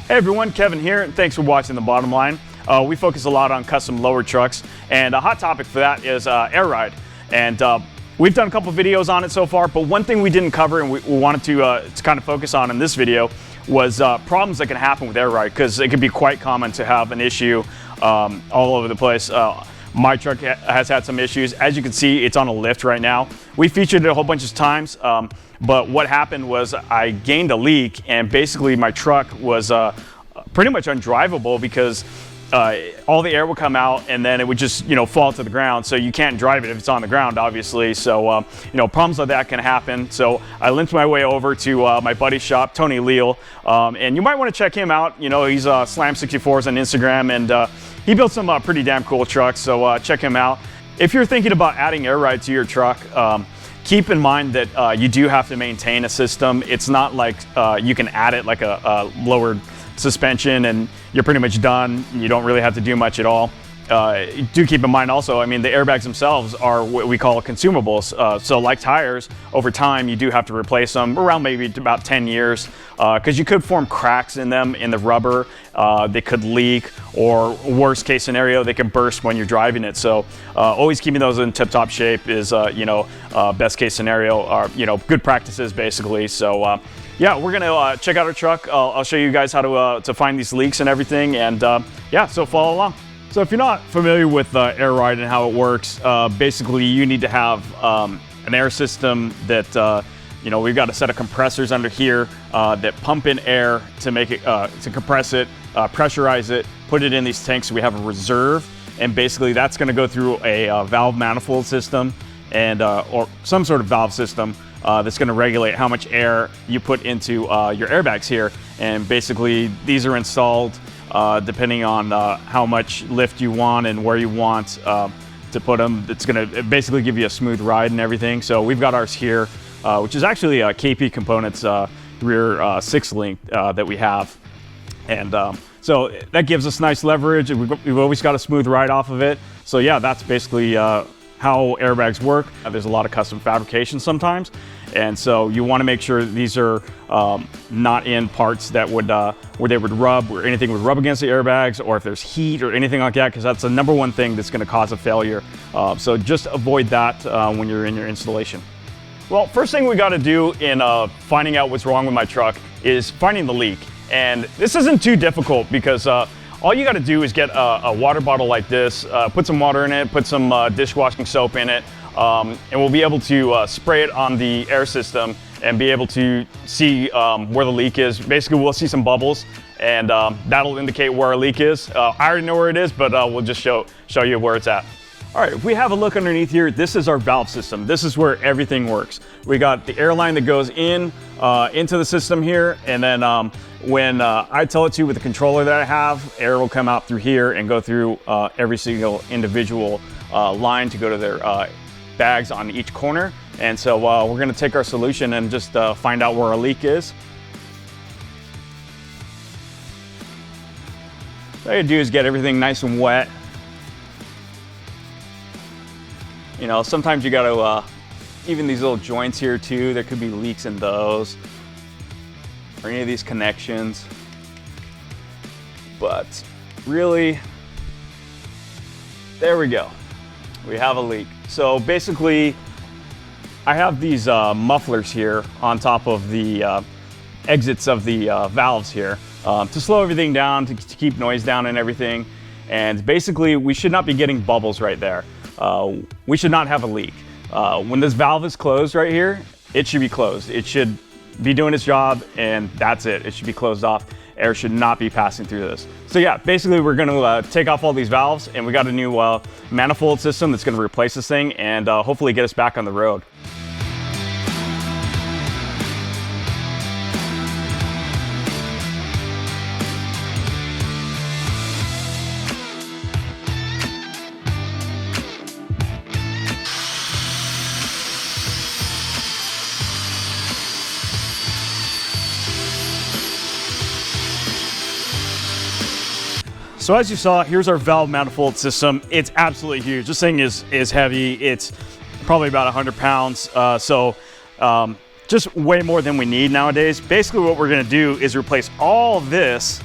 Hey everyone, Kevin here, and thanks for watching The Bottom Line. We focus a lot on custom lower trucks, and a hot topic for that is air ride. And we've done a couple videos on it so far, but one thing we didn't cover and we wanted to kind of focus on in this video was problems that can happen with air ride, because it can be quite common to have an issue all over the place. My truck has had some issues. As you can see, it's on a lift right now. We featured it a whole bunch of times, but what happened was I gained a leak, and basically my truck was pretty much undrivable because all the air would come out and then it would just, fall to the ground. So you can't drive it if it's on the ground, obviously. So, problems like that can happen. So I limped my way over to my buddy's shop, Tony Leal, and you might want to check him out. He's Slam64s on Instagram, and he built some pretty damn cool trucks. So check him out. If you're thinking about adding air ride to your truck, keep in mind that you do have to maintain a system. It's not like you can add it like a lowered suspension and you're pretty much done. You don't really have to do much at all. Do keep in mind also, the airbags themselves are what we call consumables. So like tires, over time you do have to replace them around maybe about 10 years because you could form cracks in them in the rubber. They could leak, or worst case scenario, they could burst when you're driving it. So always keeping those in tip-top shape is best case scenario, or good practices basically. So yeah, we're gonna check out our truck. I'll show you guys how to find these leaks and everything, and yeah, so follow along. So if you're not familiar with air ride and how it works, basically you need to have an air system that, we've got a set of compressors under here that pump in air to make it, to compress it, pressurize it, put it in these tanks so we have a reserve, and basically that's gonna go through a valve manifold system and or some sort of valve system that's gonna regulate how much air you put into your airbags here. And basically these are installed depending on how much lift you want and where you want to put them. It's gonna basically give you a smooth ride and everything. So we've got ours here, which is actually a KP Components rear 6 link that we have. And so that gives us nice leverage. We've always got a smooth ride off of it. So yeah, that's basically how airbags work. There's a lot of custom fabrication sometimes. And so you want to make sure these are not in parts that would where they would rub, or anything would rub against the airbags, or if there's heat or anything like that, because that's the number one thing that's going to cause a failure. So just avoid that when you're in your installation. Well, first thing we got to do in finding out what's wrong with my truck is finding the leak. And this isn't too difficult, because all you got to do is get a water bottle like this, put some water in it, put some dishwashing soap in it, and we'll be able to spray it on the air system and be able to see where the leak is. Basically, we'll see some bubbles, and that'll indicate where our leak is. I already know where it is, but we'll just show you where it's at. All right, if we have a look underneath here, this is our valve system. This is where everything works. We got the air line that goes in into the system here, and then when I tell it to with the controller that I have, air will come out through here and go through every single individual line to go to their bags on each corner. And so we're gonna take our solution and just find out where our leak is. What I do is get everything nice and wet. Sometimes you gotta, even these little joints here too, there could be leaks in those, or any of these connections. But really, there we go. We have a leak. So basically, I have these mufflers here on top of the exits of the valves here to slow everything down, to keep noise down and everything. And basically, we should not be getting bubbles right there. We should not have a leak. When this valve is closed right here, it should be closed. It should be doing its job, and that's it. It should be closed off. Air should not be passing through this. So yeah, basically we're gonna take off all these valves, and we got a new manifold system that's gonna replace this thing and hopefully get us back on the road. So as you saw, here's our valve manifold system. It's absolutely huge. This thing is heavy. It's probably about 100 pounds. Just way more than we need nowadays. Basically what we're gonna do is replace all this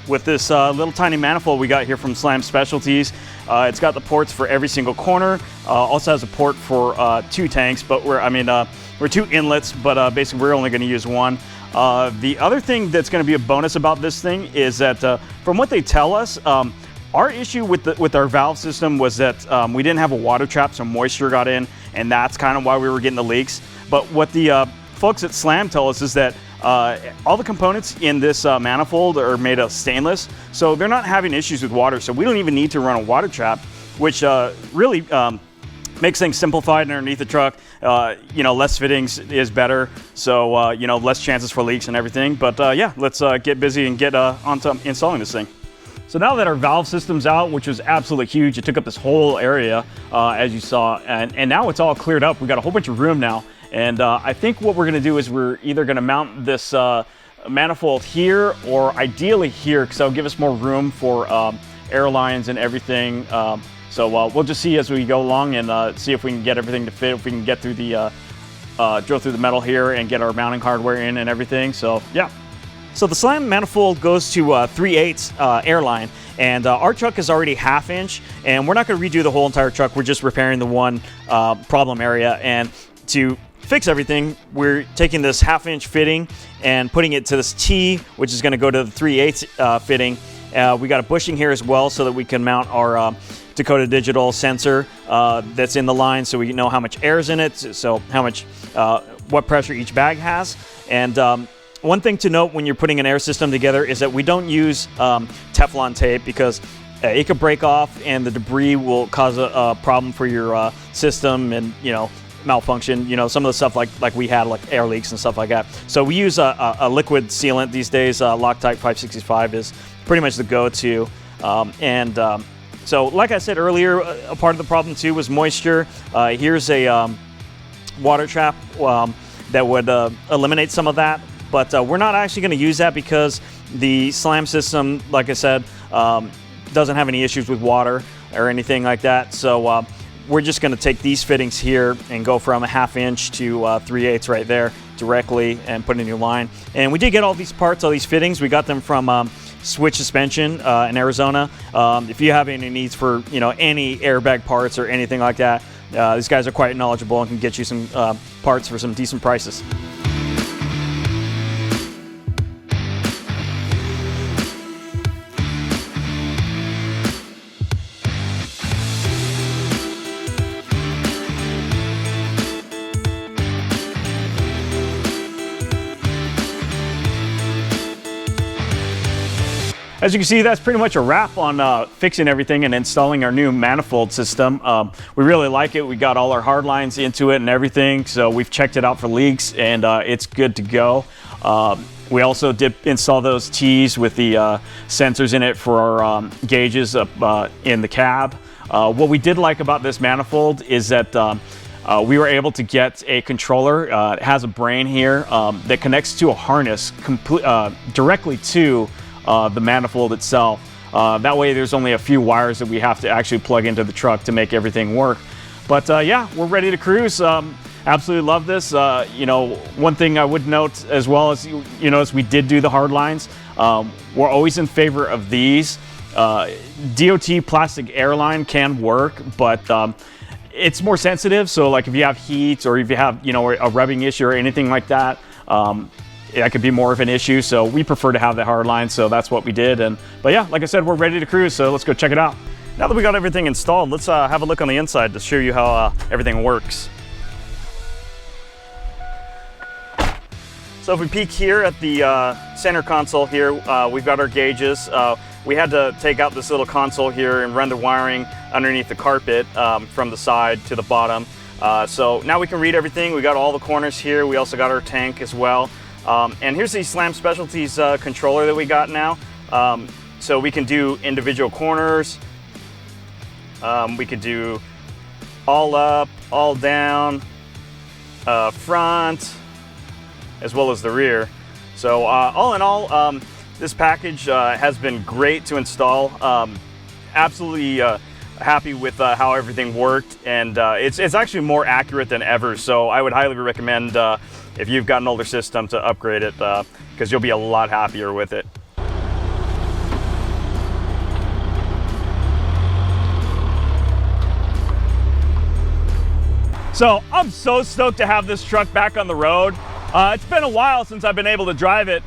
with this little tiny manifold we got here from Slam Specialties. It's got the ports for every single corner. Also has a port for 2 tanks, but we're 2 inlets, but basically we're only going to use 1. The other thing that's going to be a bonus about this thing is that from what they tell us, our issue with our valve system was that we didn't have a water trap, so moisture got in, and that's kind of why we were getting the leaks. But what the folks at Slam tell us is that all the components in this manifold are made of stainless, so they're not having issues with water, so we don't even need to run a water trap, which really makes things simplified underneath the truck. Less fittings is better, so less chances for leaks and everything. But yeah, let's get busy and get onto installing this thing. So now that our valve system's out, which was absolutely huge, it took up this whole area, as you saw, and now it's all cleared up. We got a whole bunch of room now, and I think what we're gonna do is we're either gonna mount this manifold here, or ideally here, because that'll give us more room for air lines and everything. So we'll just see as we go along and see if we can get everything to fit, if we can get through the, drill through the metal here and get our mounting hardware in and everything, so yeah. So the Slam manifold goes to 3/8 airline, and our truck is already 1/2 inch, and we're not going to redo the whole entire truck. We're just repairing the one problem area, and to fix everything, we're taking this 1/2 inch fitting and putting it to this T, which is going to go to the 3/8 fitting. We got a bushing here as well so that we can mount our Dakota Digital sensor that's in the line, so we know how much air is in it, so how much what pressure each bag has. And one thing to note when you're putting an air system together is that we don't use Teflon tape, because it could break off and the debris will cause a problem for your system, and malfunction, some of the stuff like we had, like air leaks and stuff like that. So we use a liquid sealant these days. Loctite 565 is pretty much the go-to. So like I said earlier, a part of the problem too was moisture. Here's a water trap that would eliminate some of that. But we're not actually going to use that because the Slam system, like I said, doesn't have any issues with water or anything like that. So we're just going to take these fittings here and go from 1/2 inch to 3/8 right there directly and put in a new line. And we did get all these parts, all these fittings. We got them from Switch Suspension in Arizona. If you have any needs for any airbag parts or anything like that, these guys are quite knowledgeable and can get you some parts for some decent prices. As you can see, that's pretty much a wrap on fixing everything and installing our new manifold system. We really like it. We got all our hard lines into it and everything, so we've checked it out for leaks, and it's good to go. We also did install those T's with the sensors in it for our gauges up in the cab. What we did like about this manifold is that we were able to get a controller. It has a brain here that connects to a harness directly to the manifold itself. That way there's only a few wires that we have to actually plug into the truck to make everything work. But yeah, we're ready to cruise. Absolutely love this. One thing I would note as well is, as we did do the hard lines, we're always in favor of these. DOT plastic airline can work, but it's more sensitive. So like if you have heat, or if you have, a rubbing issue or anything like that, that could be more of an issue. So we prefer to have the hard line, so that's what we did. But yeah, like I said, we're ready to cruise, so let's go check it out. Now that we got everything installed, let's have a look on the inside to show you how everything works. So if we peek here at the center console here, we've got our gauges. We had to take out this little console here and run the wiring underneath the carpet from the side to the bottom. So now we can read everything. We got all the corners here. We also got our tank as well. And here's the Slam Specialties controller that we got now. So we can do individual corners. We could do all up, all down, front, as well as the rear. So all in all, this package has been great to install. Absolutely happy with how everything worked, and it's actually more accurate than ever. So I would highly recommend if you've got an older system to upgrade it, because you'll be a lot happier with it. So I'm so stoked to have this truck back on the road. It's been a while since I've been able to drive it.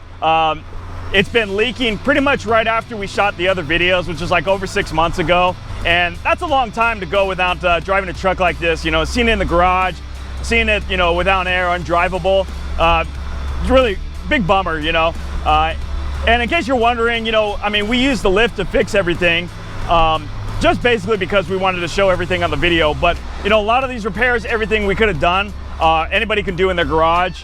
It's been leaking pretty much right after we shot the other videos, which is like over 6 months ago. And that's a long time to go without driving a truck like this. You know, seeing it in the garage, seeing it, you know, without air, undrivable. It's really big bummer, you know. And in case you're wondering, you know, I mean, we used the lift to fix everything. Just basically because we wanted to show everything on the video. But you know, a lot of these repairs, everything we could have done, anybody can do in their garage.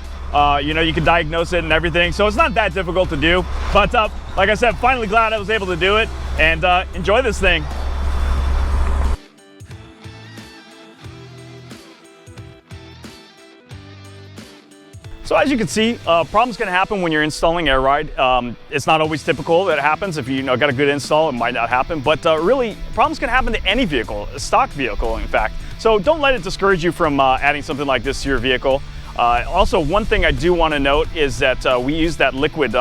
You know, you can diagnose it and everything, so it's not that difficult to do. But like I said, finally glad I was able to do it and enjoy this thing. So as you can see, problems can happen when you're installing air ride. It's not always typical that it happens. If you know, got a good install, it might not happen. But really, problems can happen to any vehicle, a stock vehicle, in fact. So don't let it discourage you from adding something like this to your vehicle. Also, one thing I do want to note is that we use that liquid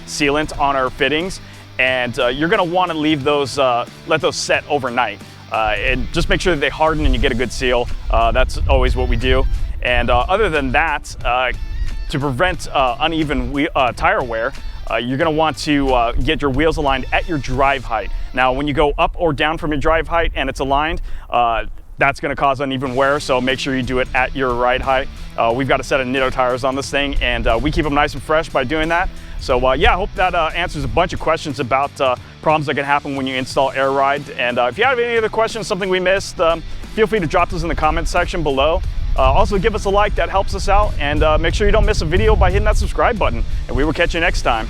sealant on our fittings, and you're going to want to leave those, let those set overnight. And just make sure that they harden and you get a good seal. That's always what we do. And other than that, to prevent uneven tire wear, you're going to want to get your wheels aligned at your drive height. Now, when you go up or down from your drive height and it's aligned, that's going to cause uneven wear, so make sure you do it at your ride height. We've got a set of Nitto tires on this thing, and we keep them nice and fresh by doing that. So yeah, I hope that answers a bunch of questions about problems that can happen when you install air ride. And if you have any other questions, something we missed, feel free to drop those in the comments section below. Also give us a like, that helps us out, and make sure you don't miss a video by hitting that subscribe button, and we will catch you next time.